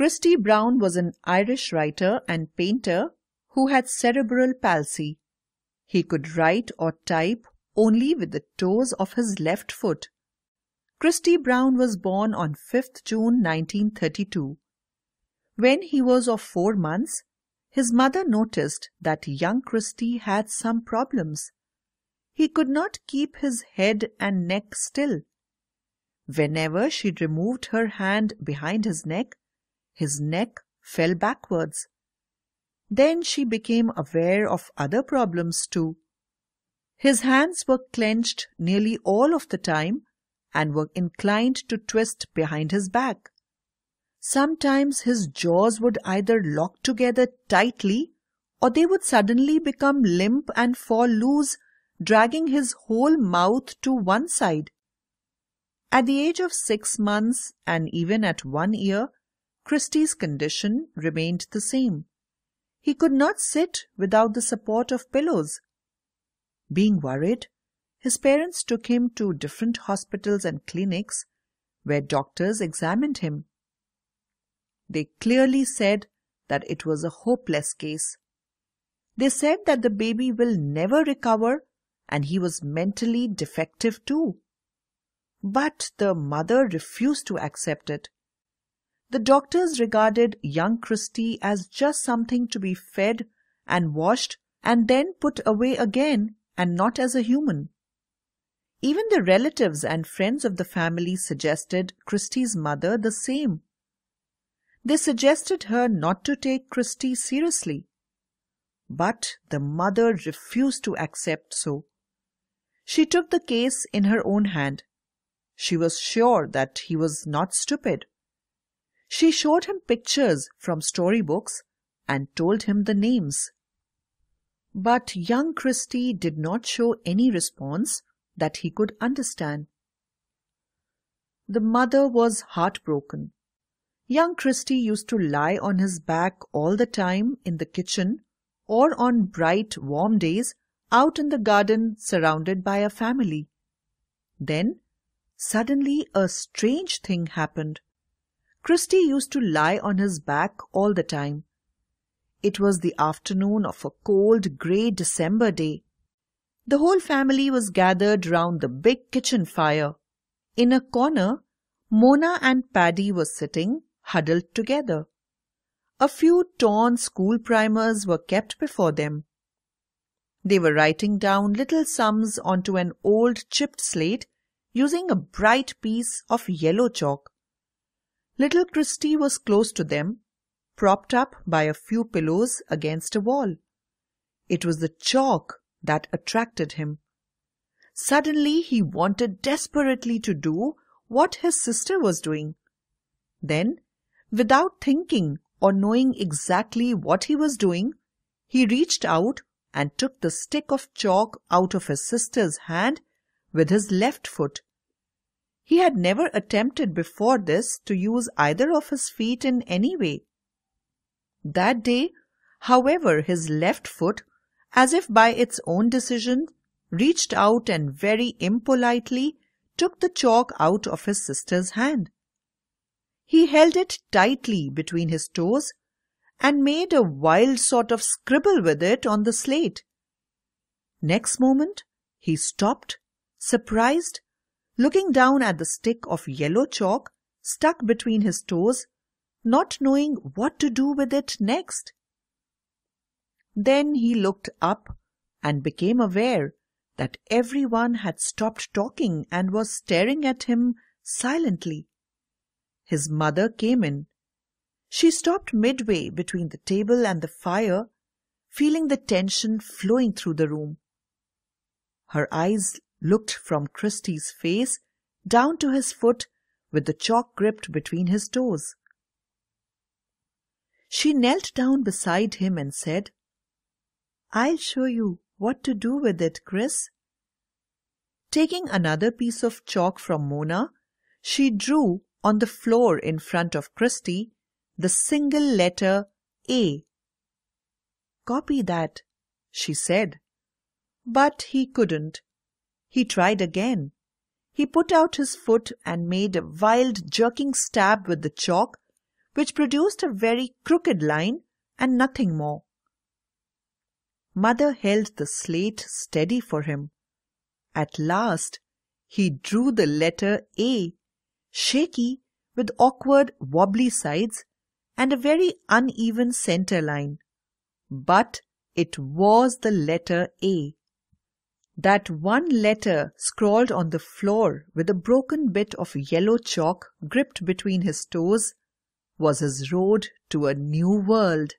Christy Brown was an Irish writer and painter who had cerebral palsy. He could write or type only with the toes of his left foot. Christy Brown was born on 5th June 1932. When he was of 4 months, his mother noticed that young Christy had some problems. He could not keep his head and neck still. Whenever she removed her hand behind his neck fell backwards. Then she became aware of other problems too. His hands were clenched nearly all of the time and were inclined to twist behind his back. Sometimes his jaws would either lock together tightly or they would suddenly become limp and fall loose, dragging his whole mouth to one side. At the age of 6 months and even at 1 year, Christy's condition remained the same. He could not sit without the support of pillows. Being worried, his parents took him to different hospitals and clinics where doctors examined him. They clearly said that it was a hopeless case. They said that the baby will never recover and he was mentally defective too. But the mother refused to accept it. The doctors regarded young Christy as just something to be fed and washed and then put away again, and not as a human. Even the relatives and friends of the family suggested Christy's mother the same. They suggested her not to take Christy seriously. But the mother refused to accept so. She took the case in her own hand. She was sure that he was not stupid. She showed him pictures from storybooks and told him the names. But young Christy did not show any response that he could understand. The mother was heartbroken. Young Christy used to lie on his back all the time in the kitchen or on bright, warm days out in the garden surrounded by a family. Then, suddenly a strange thing happened. Christy used to lie on his back all the time. It was the afternoon of a cold, grey December day. The whole family was gathered round the big kitchen fire. In a corner, Mona and Paddy were sitting, huddled together. A few torn school primers were kept before them. They were writing down little sums onto an old chipped slate using a bright piece of yellow chalk. Little Christy was close to them, propped up by a few pillows against a wall. It was the chalk that attracted him. Suddenly he wanted desperately to do what his sister was doing. Then, without thinking or knowing exactly what he was doing, he reached out and took the stick of chalk out of his sister's hand with his left foot. He had never attempted before this to use either of his feet in any way. That day, however, his left foot, as if by its own decision, reached out and very impolitely took the chalk out of his sister's hand. He held it tightly between his toes and made a wild sort of scribble with it on the slate. Next moment, he stopped, surprised, looking down at the stick of yellow chalk stuck between his toes, not knowing what to do with it next. Then he looked up and became aware that everyone had stopped talking and was staring at him silently. His mother came in. She stopped midway between the table and the fire, feeling the tension flowing through the room. Her eyes looked from Christy's face down to his foot with the chalk gripped between his toes. She knelt down beside him and said, "I'll show you what to do with it, Chris." Taking another piece of chalk from Mona, she drew on the floor in front of Christy the single letter A. "Copy that," she said. But he couldn't. He tried again. He put out his foot and made a wild jerking stab with the chalk, which produced a very crooked line and nothing more. Mother held the slate steady for him. At last, he drew the letter A, shaky, with awkward, wobbly sides and a very uneven center line. But it was the letter A. That one letter scrawled on the floor with a broken bit of yellow chalk gripped between his toes was his road to a new world.